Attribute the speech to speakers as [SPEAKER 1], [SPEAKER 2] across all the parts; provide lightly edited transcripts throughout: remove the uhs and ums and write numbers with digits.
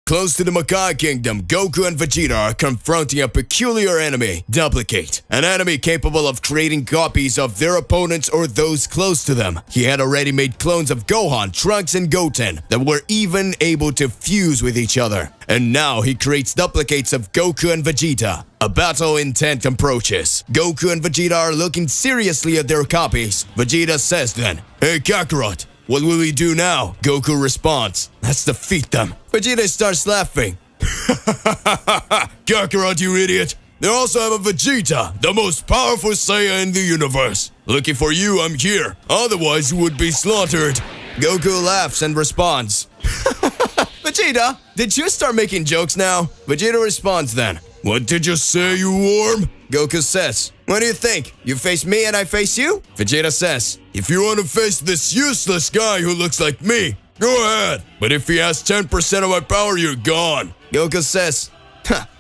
[SPEAKER 1] Close to the Makai Kingdom, Goku and Vegeta are confronting a peculiar enemy, Duplicate, an enemy capable of creating copies of their opponents or those close to them. He had already made clones of Gohan, Trunks, and Goten that were even able to fuse with each other. And now he creates duplicates of Goku and Vegeta. A battle intent approaches. Goku and Vegeta are looking seriously at their copies. Vegeta says then, "Hey Kakarot, what will we do now?" Goku responds, "Let's defeat them." Vegeta starts laughing. "Kakarot, you idiot. They also have a Vegeta, the most powerful Saiyan in the universe. Looking for you, I'm here. Otherwise, you would be slaughtered." Goku laughs and responds, "Vegeta, did you start making jokes now?" Vegeta responds then, "What did you say, you worm?" Goku says, "What do you think? You face me and I face you?" Vegeta says, "If you want to face this useless guy who looks like me, go ahead. But if he has 10% of my power, you're gone." Goku says,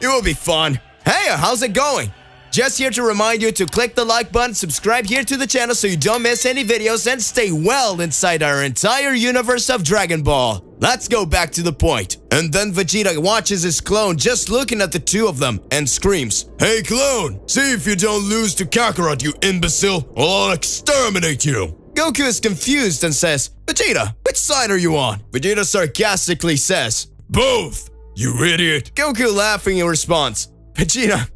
[SPEAKER 1] "It will be fun. Hey, how's it going? Just here to remind you to click the like button, subscribe here to the channel so you don't miss any videos, and stay well inside our entire universe of Dragon Ball. Let's go back to the point." And then Vegeta watches his clone just looking at the two of them and screams, "Hey clone, see if you don't lose to Kakarot, you imbecile, or I'll exterminate you." Goku is confused and says, "Vegeta, which side are you on?" Vegeta sarcastically says, "Both, you idiot." Goku laughing in response, "Vegeta,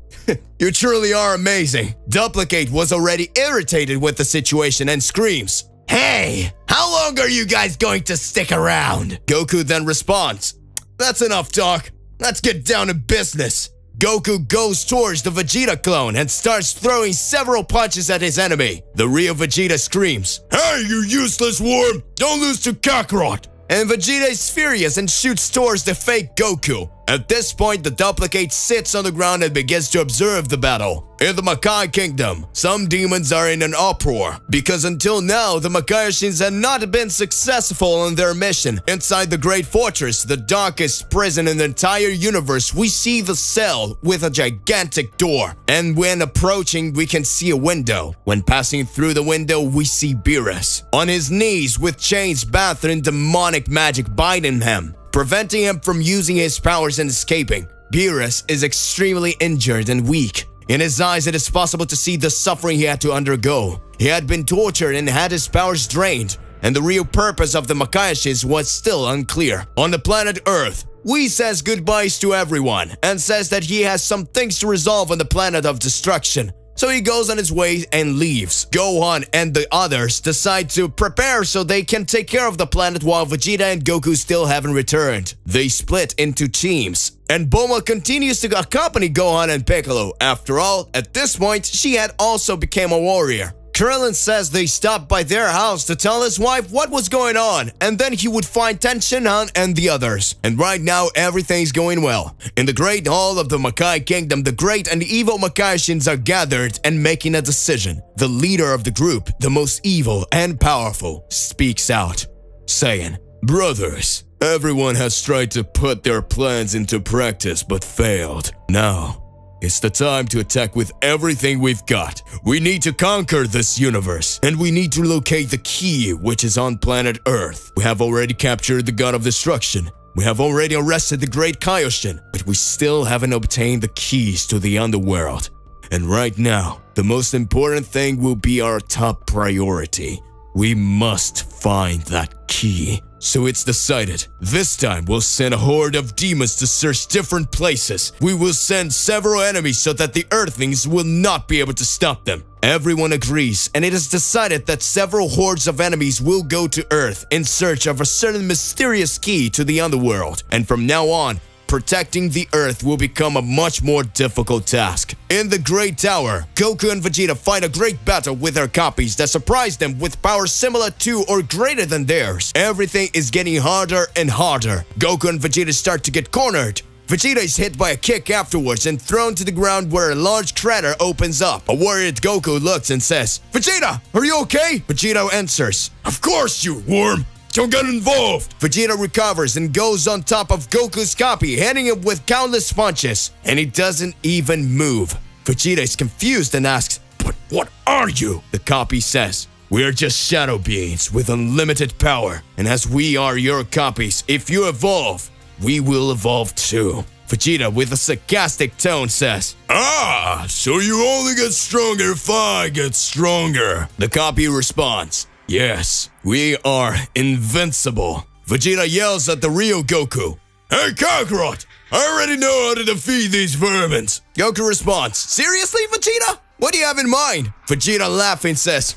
[SPEAKER 1] you truly are amazing." Duplicate was already irritated with the situation and screams, "Hey, how long are you guys going to stick around?" Goku then responds, "That's enough talk. Let's get down to business." Goku goes towards the Vegeta clone and starts throwing several punches at his enemy. The real Vegeta screams, "Hey, you useless worm! Don't lose to Kakarot!" And Vegeta is furious and shoots towards the fake Goku. At this point, the duplicate sits on the ground and begins to observe the battle. In the Makai Kingdom, some demons are in an uproar because until now, the Makaishins had not been successful in their mission. Inside the Great Fortress, the darkest prison in the entire universe, we see the cell with a gigantic door. And when approaching, we can see a window. When passing through the window, we see Beerus on his knees with chains bathed in demonic magic binding him, preventing him from using his powers and escaping. Beerus is extremely injured and weak. In his eyes, it is possible to see the suffering he had to undergo. He had been tortured and had his powers drained, and the real purpose of the Makaishins was still unclear. On the planet Earth, Whis says goodbyes to everyone and says that he has some things to resolve on the planet of destruction. So he goes on his way and leaves. Gohan and the others decide to prepare so they can take care of the planet while Vegeta and Goku still haven't returned. They split into teams, and Bulma continues to accompany Gohan and Piccolo. After all, at this point, she had also become a warrior. Krillin says they stopped by their house to tell his wife what was going on, and then he would find Ten Shinhan and the others. And right now, everything's going well. In the Great Hall of the Makai Kingdom, the great and evil Makaishins are gathered and making a decision. The leader of the group, the most evil and powerful, speaks out, saying, "Brothers, everyone has tried to put their plans into practice but failed. Now, it's the time to attack with everything we've got. We need to conquer this universe, and we need to locate the key which is on planet Earth. We have already captured the God of Destruction. We have already arrested the Great Kaioshin, but we still haven't obtained the keys to the underworld. And right now, the most important thing will be our top priority. We must find that key." So it's decided. This time we'll send a horde of demons to search different places. We will send several enemies so that the Earthlings will not be able to stop them. Everyone agrees, and it is decided that several hordes of enemies will go to Earth in search of a certain mysterious key to the underworld. And from now on, protecting the Earth will become a much more difficult task. In the Great Tower, Goku and Vegeta fight a great battle with their copies that surprise them with powers similar to or greater than theirs. Everything is getting harder and harder. Goku and Vegeta start to get cornered. Vegeta is hit by a kick afterwards and thrown to the ground where a large crater opens up. A worried Goku looks and says, "Vegeta, are you okay?" Vegeta answers, "Of course, you worm. Don't get involved." Vegeta recovers and goes on top of Goku's copy, hitting him with countless punches, and he doesn't even move. Vegeta is confused and asks, "But what are you?" The copy says, "We are just shadow beings with unlimited power, and as we are your copies, if you evolve, we will evolve too. Vegeta, with a sarcastic tone, says, "Ah, so you only get stronger if I get stronger." The copy responds, "Yes, we are invincible." Vegeta yells at the real Goku, "Hey Kakarot, I already know how to defeat these vermins." Goku responds, "Seriously, Vegeta? What do you have in mind?" Vegeta, laughing, says,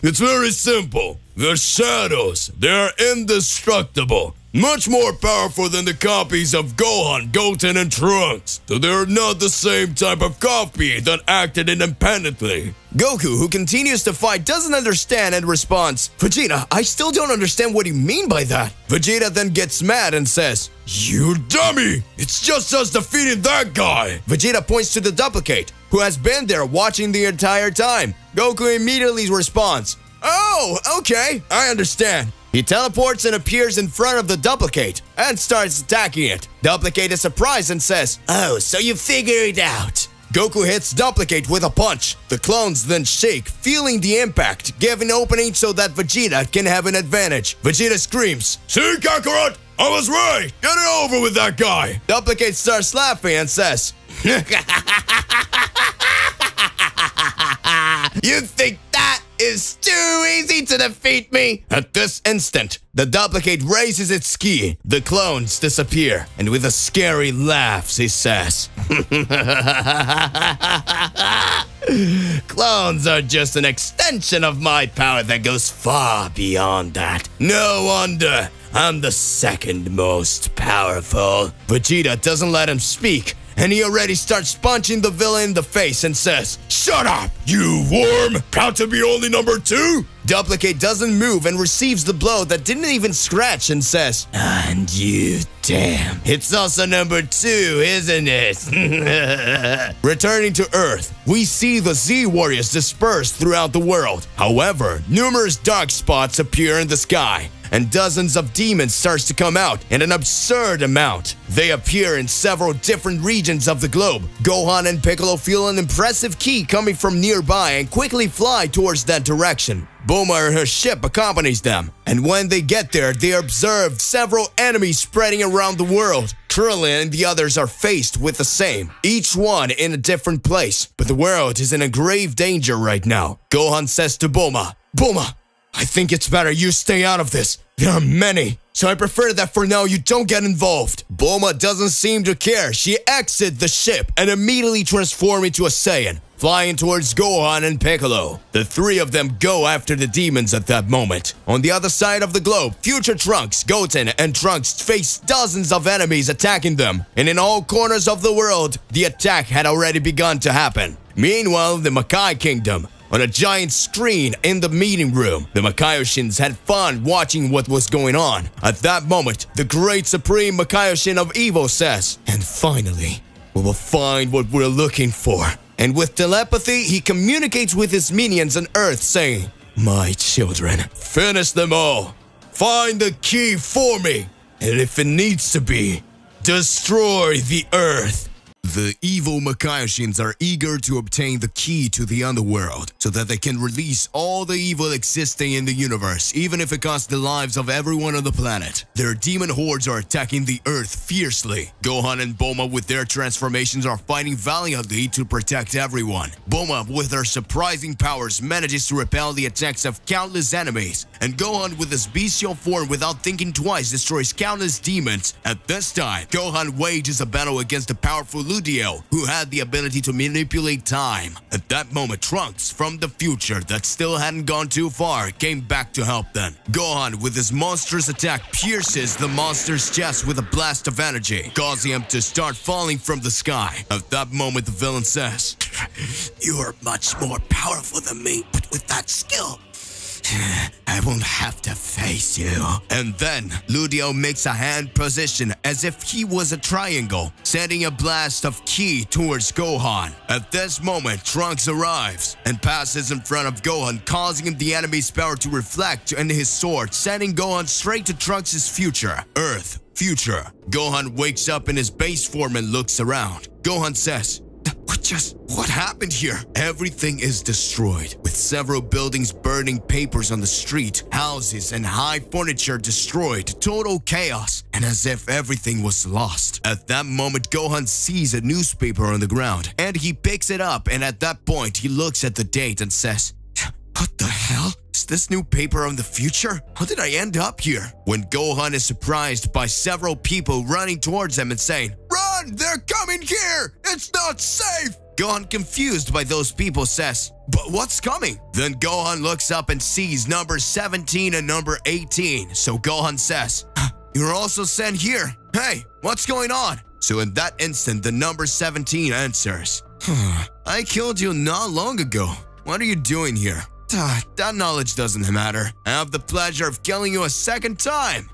[SPEAKER 1] "It's very simple. The shadows, they are indestructible. Much more powerful than the copies of Gohan, Goten, and Trunks. So they are not the same type of copy that acted independently." Goku, who continues to fight, doesn't understand and responds, "Vegeta, I still don't understand what you mean by that." Vegeta then gets mad and says, "You dummy! It's just us defeating that guy!" Vegeta points to the duplicate, who has been there watching the entire time. Goku immediately responds, "Oh, okay, I understand." He teleports and appears in front of the duplicate and starts attacking it. Duplicate is surprised and says, "Oh, so you figured it out." Goku hits Duplicate with a punch. The clones then shake, feeling the impact, giving opening so that Vegeta can have an advantage. Vegeta screams, "See, Kakarot? I was right! Get it over with that guy!" Duplicate starts laughing and says, "You think that is too easy to defeat me?" At this instant, the duplicate raises its ki, the clones disappear, and with a scary laugh, he says, "Clones are just an extension of my power that goes far beyond that. No wonder I'm the second most powerful." Vegeta doesn't let him speak, and he already starts punching the villain in the face and says, "Shut up, you worm! Proud to be only number 2? Duplicate doesn't move and receives the blow that didn't even scratch and says, "And you, damn, it's also number 2, isn't it?" Returning to Earth, we see the Z Warriors dispersed throughout the world. However, numerous dark spots appear in the sky, and dozens of demons starts to come out in an absurd amount. They appear in several different regions of the globe. Gohan and Piccolo feel an impressive ki coming from nearby and quickly fly towards that direction. Bulma and her ship accompanies them, and when they get there, they observe several enemies spreading around the world. Krillin and the others are faced with the same, each one in a different place, but the world is in a grave danger right now. Gohan says to Bulma, "Bulma, I think it's better you stay out of this. There are many, so I prefer that for now you don't get involved." Bulma doesn't seem to care. She exits the ship and immediately transforms into a Saiyan, flying towards Gohan and Piccolo. The three of them go after the demons at that moment. On the other side of the globe, future Trunks, Goten, and Trunks face dozens of enemies attacking them, and in all corners of the world, the attack had already begun to happen. Meanwhile, the Makai Kingdom, on a giant screen in the meeting room, the Makaioshins had fun watching what was going on. At that moment, the great supreme Makaiyoshin of Evo says, "And finally, we will find what we're looking for." And with telepathy, he communicates with his minions on Earth saying, "My children, finish them all. Find the key for me. And if it needs to be, destroy the Earth." The evil Makaiyoshins are eager to obtain the key to the underworld so that they can release all the evil existing in the universe, even if it costs the lives of everyone on the planet. Their demon hordes are attacking the Earth fiercely. Gohan and Bulma with their transformations are fighting valiantly to protect everyone. Bulma with her surprising powers manages to repel the attacks of countless enemies, and Gohan with his bestial form without thinking twice destroys countless demons. At this time, Gohan wages a battle against the powerful Ludio, who had the ability to manipulate time. At that moment, Trunks from the future that still hadn't gone too far came back to help them. Gohan with his monstrous attack pierces the monster's chest with a blast of energy, causing him to start falling from the sky. At that moment, the villain says, "You are much more powerful than me, but with that skill, I won't have to face you." And then, Ludio makes a hand position as if he was a triangle, sending a blast of ki towards Gohan. At this moment, Trunks arrives and passes in front of Gohan, causing the enemy's power to reflect in his sword, sending Gohan straight to Trunks' future. Earth, future. Gohan wakes up in his base form and looks around. Gohan says, Just what happened here? Everything is destroyed, with several buildings burning, papers on the street, houses and high furniture destroyed, total chaos, and as if everything was lost. At that moment, Gohan sees a newspaper on the ground, and he picks it up, and at that point, he looks at the date and says, "What the hell? Is this new paper on the future? How did I end up here?" When Gohan is surprised by several people running towards him and saying, "Run! They're coming here! It's not safe!" Gohan, confused by those people, says, "But what's coming?" Then Gohan looks up and sees number 17 and number 18. So Gohan says, "You're also sent here. Hey, what's going on?" So in that instant, the number 17 answers, "I killed you not long ago. What are you doing here?" That knowledge doesn't matter. I have the pleasure of killing you a second time.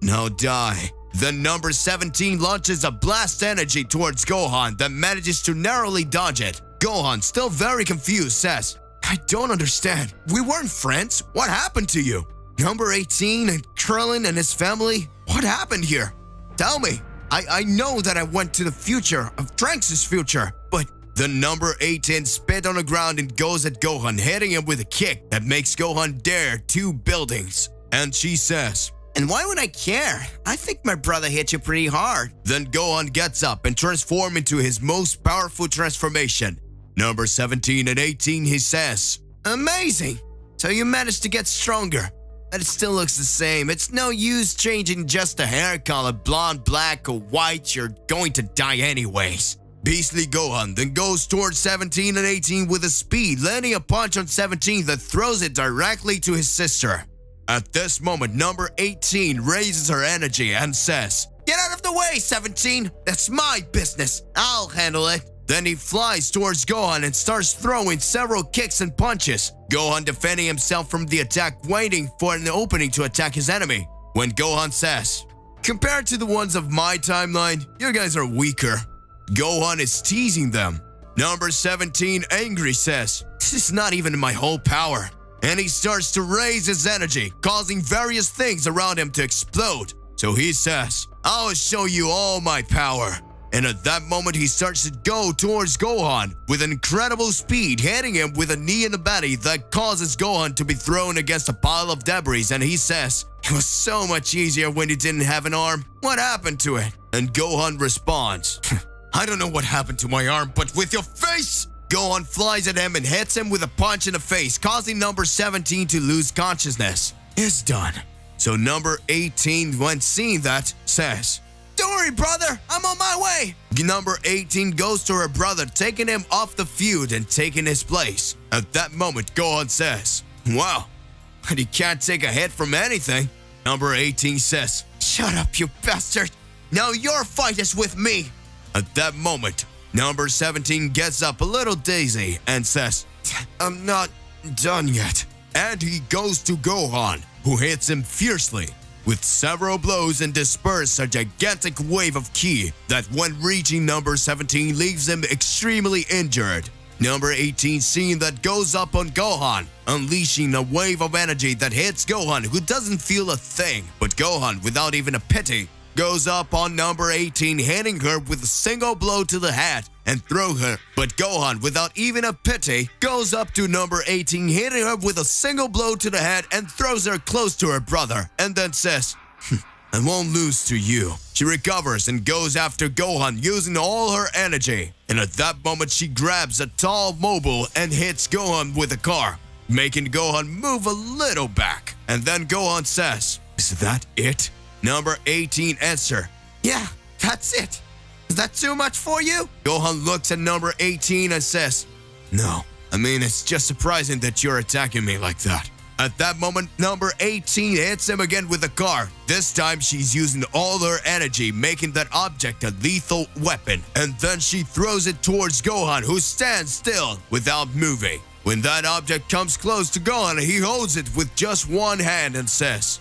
[SPEAKER 1] Now die. Then number 17 launches a blast energy towards Gohan that manages to narrowly dodge it. Gohan, still very confused, says, "I don't understand. We weren't friends. What happened to you?" Number 18 and Krillin and his family, what happened here? Tell me. I know that I went to the future of Trunks' future, but the number 18 spit on the ground and goes at Gohan, hitting him with a kick that makes Gohan dare 2 buildings. And she says, "And why would I care? I think my brother hit you pretty hard." Then Gohan gets up and transforms into his most powerful transformation. Number 17 and 18, he says, "Amazing! So you managed to get stronger. But it still looks the same. It's no use changing just the hair color, blonde, black, or white. You're going to die anyways." Beastly Gohan then goes towards 17 and 18 with a speed, landing a punch on 17 that throws it directly to his sister. At this moment, number 18 raises her energy and says, "Get out of the way, 17! That's my business. I'll handle it." Then he flies towards Gohan and starts throwing several kicks and punches. Gohan defending himself from the attack, waiting for an opening to attack his enemy. When Gohan says, "Compared to the ones of my timeline, you guys are weaker." Gohan is teasing them. Number 17, angry, says, "This is not even my whole power." And he starts to raise his energy, causing various things around him to explode. So he says, "I'll show you all my power." And at that moment, he starts to go towards Gohan with incredible speed, hitting him with a knee in the body that causes Gohan to be thrown against a pile of debris. And he says, "It was so much easier when you didn't have an arm. What happened to it?" And Gohan responds, "I don't know what happened to my arm, but with your face!" Gohan flies at him and hits him with a punch in the face, causing number 17 to lose consciousness. It's done. So number 18, when seeing that, says, "Don't worry, brother, I'm on my way." Number 18 goes to her brother, taking him off the field and taking his place. At that moment, Gohan says, "Wow, but he can't take a hit from anything." Number 18 says, "Shut up, you bastard. Now your fight is with me." At that moment, number 17 gets up a little dizzy and says, "I'm not done yet." And he goes to Gohan, who hits him fiercely with several blows and disperses a gigantic wave of ki that when reaching number 17 leaves him extremely injured. Number 18 seeing that goes up on Gohan, unleashing a wave of energy that hits Gohan, who doesn't feel a thing. But Gohan, without even a pity, goes up on number 18, hitting her with a single blow to the head and throw her. But Gohan, without even a pity, goes up to number 18, hitting her with a single blow to the head and throws her close to her brother, and then says, "I won't lose to you." She recovers and goes after Gohan using all her energy. And at that moment, she grabs a tall mobile and hits Gohan with a car, making Gohan move a little back. And then Gohan says, "Is that it?" Number 18 answer, "Yeah, that's it. Is that too much for you?" Gohan looks at number 18 and says, "No, I mean, it's just surprising that you're attacking me like that." At that moment, number 18 hits him again with a car. This time, she's using all her energy, making that object a lethal weapon. And then she throws it towards Gohan, who stands still without moving. When that object comes close to Gohan, he holds it with just one hand and says,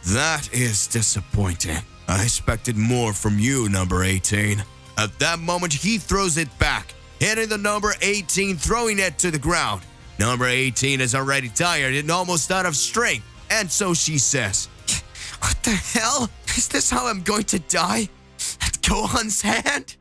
[SPEAKER 1] "That is disappointing. I expected more from you, number 18. At that moment, he throws it back, hitting the number 18, throwing it to the ground. Number 18 is already tired and almost out of strength, and so she says, "What the hell? Is this how I'm going to die? At Gohan's hand?"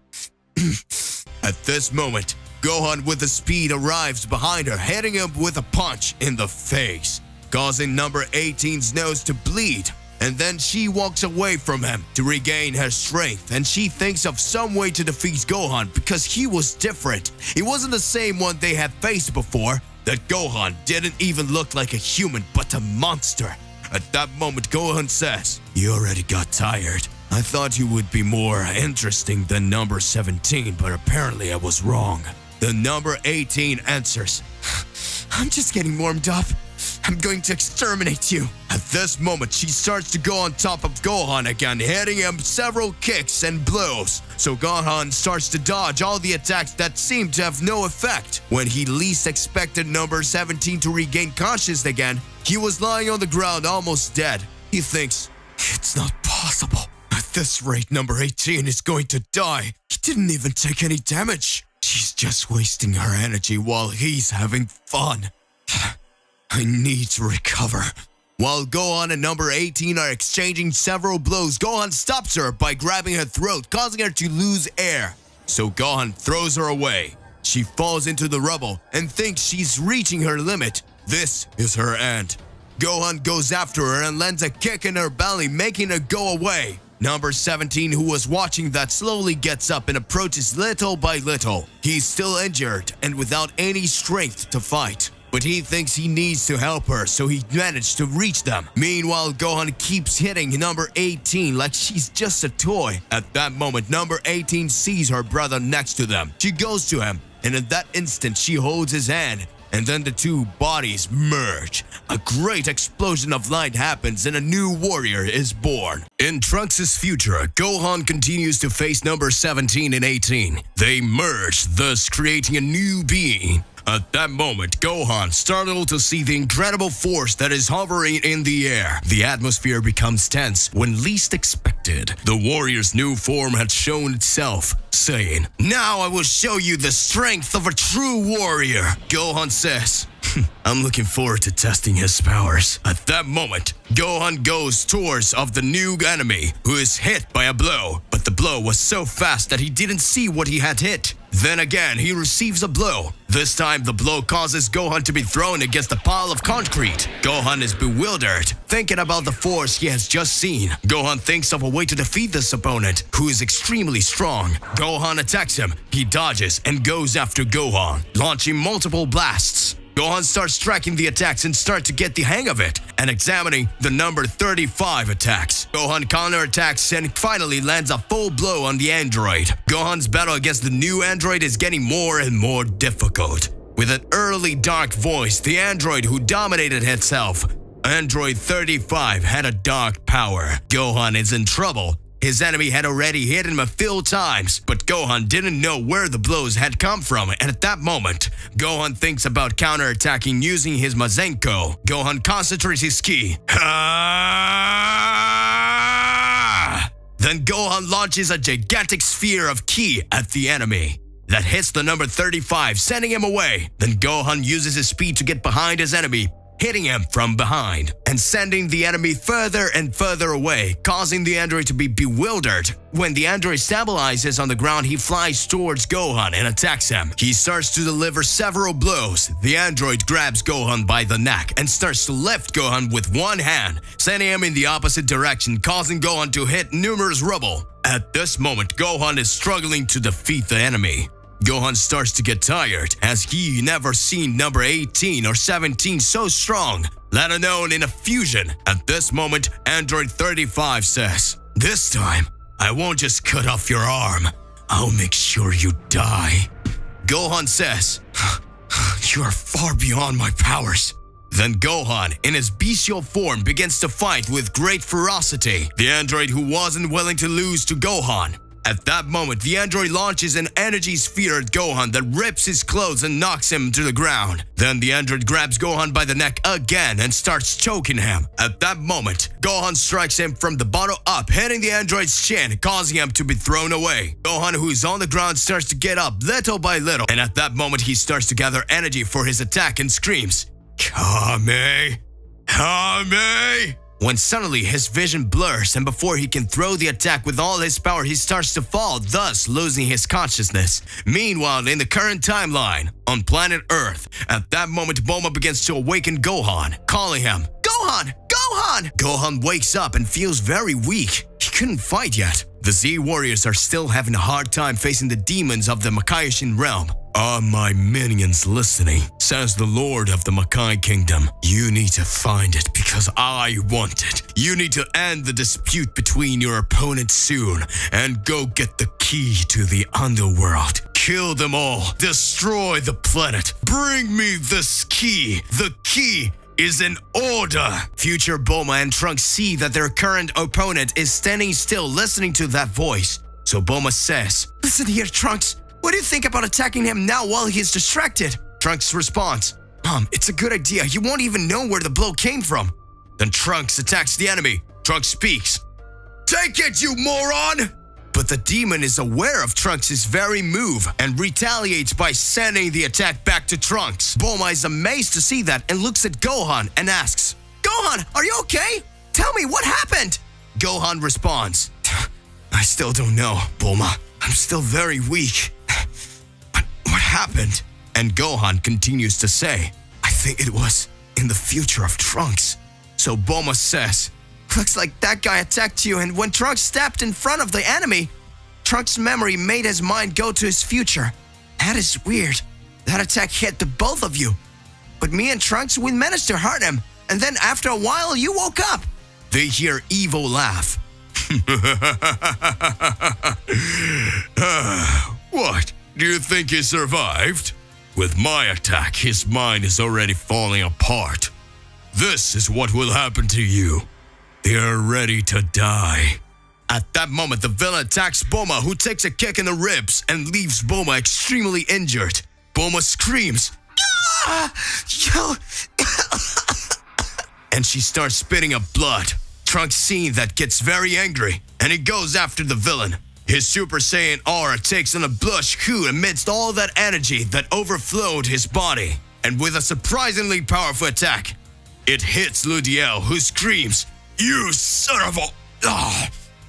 [SPEAKER 1] At this moment, Gohan with the speed arrives behind her, hitting him with a punch in the face, causing number 18's nose to bleed. And then she walks away from him to regain her strength, and she thinks of some way to defeat Gohan because he was different. He wasn't the same one they had faced before. That Gohan didn't even look like a human but a monster. At that moment, Gohan says, "You already got tired. I thought you would be more interesting than number 17, but apparently I was wrong." The number 18 answers, "I'm just getting warmed up. I'm going to exterminate you." At this moment, she starts to go on top of Gohan again, hitting him several kicks and blows. So Gohan starts to dodge all the attacks that seem to have no effect. When he least expected number 17 to regain consciousness again, he was lying on the ground almost dead. He thinks, "It's not possible. At this rate, number 18 is going to die. He didn't even take any damage. She's just wasting her energy while he's having fun. I need to recover." While Gohan and number 18 are exchanging several blows, Gohan stops her by grabbing her throat, causing her to lose air. So Gohan throws her away. She falls into the rubble and thinks she's reaching her limit. This is her end. Gohan goes after her and lands a kick in her belly, making her go away. Number 17, who was watching that, slowly gets up and approaches little by little. He's still injured and without any strength to fight, but he thinks he needs to help her, so he managed to reach them. Meanwhile, Gohan keeps hitting number 18 like she's just a toy. At that moment, number 18 sees her brother next to them. She goes to him, and in that instant, she holds his hand, and then the two bodies merge. A great explosion of light happens and a new warrior is born. In Trunks' future, Gohan continues to face number 17 and 18. They merge, thus creating a new being. At that moment, Gohan startled to see the incredible force that is hovering in the air. The atmosphere becomes tense when least expected. The warrior's new form had shown itself, saying, "Now I will show you the strength of a true warrior." Gohan says, "I'm looking forward to testing his powers." At that moment, Gohan goes towards of the new enemy, who is hit by a blow, but the blow was so fast that he didn't see what he had hit. Then again, he receives a blow. This time, the blow causes Gohan to be thrown against a pile of concrete. Gohan is bewildered, thinking about the force he has just seen. Gohan thinks of a way to defeat this opponent, who is extremely strong. Gohan attacks him, he dodges and goes after Gohan, launching multiple blasts. Gohan starts tracking the attacks and starts to get the hang of it, and examining the number 35 attacks. Gohan counterattacks and finally lands a full blow on the android. Gohan's battle against the new android is getting more and more difficult. With an early dark voice, the android who dominated itself, Android 35, had a dark power. Gohan is in trouble. His enemy had already hit him a few times, but Gohan didn't know where the blows had come from, and at that moment, Gohan thinks about counterattacking using his Mazenko. Gohan concentrates his ki. Then Gohan launches a gigantic sphere of ki at the enemy that hits the number 35, sending him away. Then Gohan uses his speed to get behind his enemy, hitting him from behind and sending the enemy further and further away, causing the android to be bewildered. When the android stabilizes on the ground, he flies towards Gohan and attacks him. He starts to deliver several blows. The android grabs Gohan by the neck and starts to lift Gohan with one hand, sending him in the opposite direction, causing Gohan to hit numerous rubble. At this moment, Gohan is struggling to defeat the enemy. Gohan starts to get tired, as he never seen number 18 or 17 so strong, let alone in a fusion. At this moment, Android 35 says, "This time, I won't just cut off your arm, I'll make sure you die." Gohan says, "You are far beyond my powers." Then Gohan, in his bestial form, begins to fight with great ferocity. The android who wasn't willing to lose to Gohan. At that moment, the android launches an energy sphere at Gohan that rips his clothes and knocks him to the ground. Then the android grabs Gohan by the neck again and starts choking him. At that moment, Gohan strikes him from the bottom up, hitting the android's chin, causing him to be thrown away. Gohan, who is on the ground, starts to get up little by little, and at that moment, he starts to gather energy for his attack and screams, "Kame! Kame!"
[SPEAKER 2] when suddenly his vision blurs and before he can throw the attack with all his power, he starts to fall, thus losing his consciousness. Meanwhile, in the current timeline, on planet Earth, at that moment, Bulma begins to awaken Gohan, calling him, Gohan! Gohan! Gohan wakes up and feels very weak. He couldn't fight yet. The Z warriors are still having a hard time facing the demons of the Makaioshin realm. Are my minions listening? Says the Lord of the Makai Kingdom. You need to find it because I want it. You need to end the dispute between your opponents soon and go get the key to the underworld. Kill them all. Destroy the planet. Bring me this key. The key is in order. Future Bulma and Trunks see that their current opponent is standing still listening to that voice. So Bulma says, Listen here, Trunks. What do you think about attacking him now while he's distracted? Trunks responds, Mom, it's a good idea. He won't even know where the blow came from. Then Trunks attacks the enemy. Trunks speaks, Take it, you moron! But the demon is aware of Trunks' very move and retaliates by sending the attack back to Trunks. Bulma is amazed to see that and looks at Gohan and asks, Gohan, are you okay? Tell me what happened? Gohan responds, I still don't know, Bulma. I'm still very weak. But what happened? And Gohan continues to say, I think it was in the future of Trunks. So Bulma says, Looks like that guy attacked you, and when Trunks stepped in front of the enemy, Trunks' memory made his mind go to his future. That is weird. That attack hit the both of you. But me and Trunks, we managed to hurt him, and then after a while, you woke up. They hear Evo laugh. What? Do you think he survived? With my attack, his mind is already falling apart. This is what will happen to you. They are ready to die. At that moment, the villain attacks Bulma, who takes a kick in the ribs and leaves Bulma extremely injured. Bulma screams, "Ah! Yo!" and she starts spitting up blood. Trunks sees that gets very angry, and he goes after the villain. His Super Saiyan aura takes on a blush hue amidst all that energy that overflowed his body. And with a surprisingly powerful attack, it hits Ludiel, who screams, "You son of a...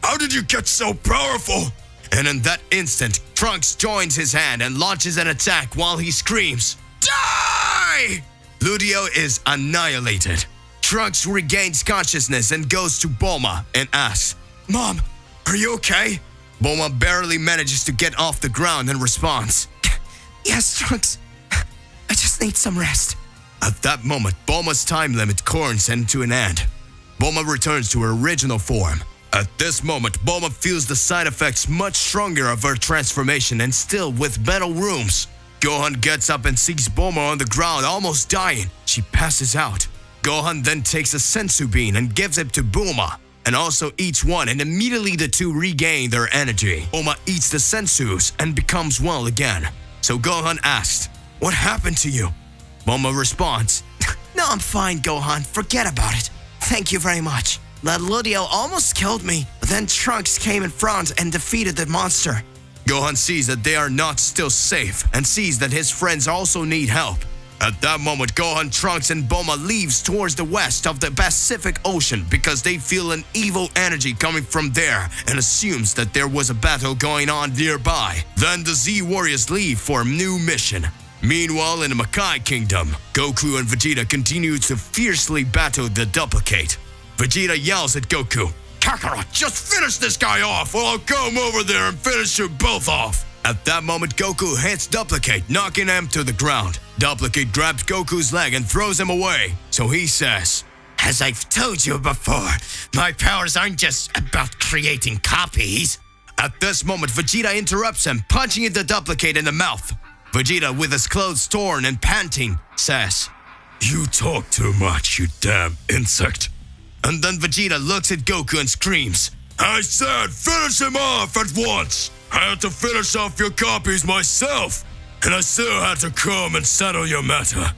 [SPEAKER 2] how did you get so powerful?" And in that instant, Trunks joins his hand and launches an attack while he screams, "Die!" Ludiel is annihilated. Trunks regains consciousness and goes to Bulma and asks, "Mom, are you okay?" Bulma barely manages to get off the ground and responds, "Yes, Trunks. I just need some rest." At that moment, Bulma's time limit comes to an end. Bulma returns to her original form. At this moment, Bulma feels the side effects much stronger of her transformation and still with metal rooms. Gohan gets up and sees Bulma on the ground almost dying. She passes out. Gohan then takes a sensu bean and gives it to Bulma, and also eats one, and immediately the two regain their energy. Bulma eats the sensus and becomes well again. So Gohan asks, "What happened to you?" Bulma responds, "No, I'm fine, Gohan. Forget about it. Thank you very much. That Ludiel almost killed me, but then Trunks came in front and defeated the monster." Gohan sees that they are not still safe and sees that his friends also need help. At that moment, Gohan, Trunks, and Bulma leaves towards the west of the Pacific Ocean because they feel an evil energy coming from there and assumes that there was a battle going on nearby. Then the Z Warriors leave for a new mission. Meanwhile, in the Makai Kingdom, Goku and Vegeta continue to fiercely battle the duplicate. Vegeta yells at Goku, "Kakarot, just finish this guy off or I'll come over there and finish you both off." At that moment, Goku hits Duplicate, knocking him to the ground. Duplicate grabs Goku's leg and throws him away. So he says, "As I've told you before, my powers aren't just about creating copies." At this moment, Vegeta interrupts him, punching the Duplicate in the mouth. Vegeta, with his clothes torn and panting, says, "You talk too much, you damn insect." And then Vegeta looks at Goku and screams, "I said finish him off at once! I had to finish off your copies myself, and I still had to come and settle your matter.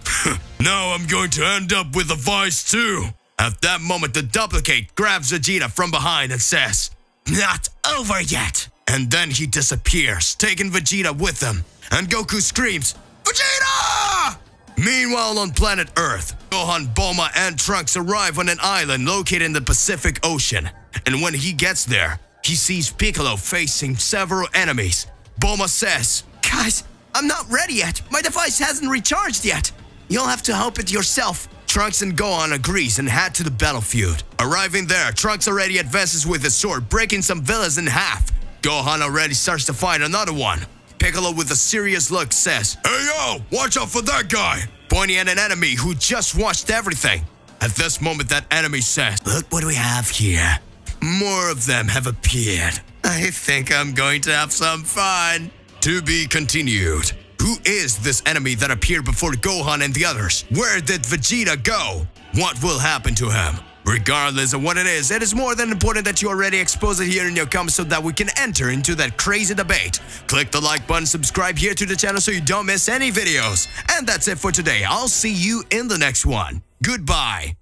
[SPEAKER 2] Now I'm going to end up with a vice too." At that moment, the Duplicate grabs Vegeta from behind and says, "Not over yet." And then he disappears, taking Vegeta with him. And Goku screams, "Vegeta!" Meanwhile, on planet Earth, Gohan, Bulma, and Trunks arrive on an island located in the Pacific Ocean. And when he gets there, he sees Piccolo facing several enemies. Bulma says,
[SPEAKER 3] Guys, I'm not ready yet. My device hasn't recharged yet. You'll have to help it yourself.
[SPEAKER 2] Trunks and Gohan agrees and head to the battlefield. Arriving there, Trunks already advances with his sword, breaking some villains in half. Gohan already starts to fight another one. Piccolo, with a serious look, says, "Hey yo, watch out for that guy," pointing at an enemy who just watched everything. At this moment, that enemy says,
[SPEAKER 3] "Look what we have here."
[SPEAKER 2] More of them have appeared. I think I'm going to have some fun. To be continued. Who is this enemy that appeared before Gohan and the others? Where did Vegeta go? What will happen to him? Regardless of what it is more than important that you already expose it here in your comments so that we can enter into that crazy debate. Click the like button, subscribe here to the channel so you don't miss any videos. And that's it for today. I'll see you in the next one. Goodbye.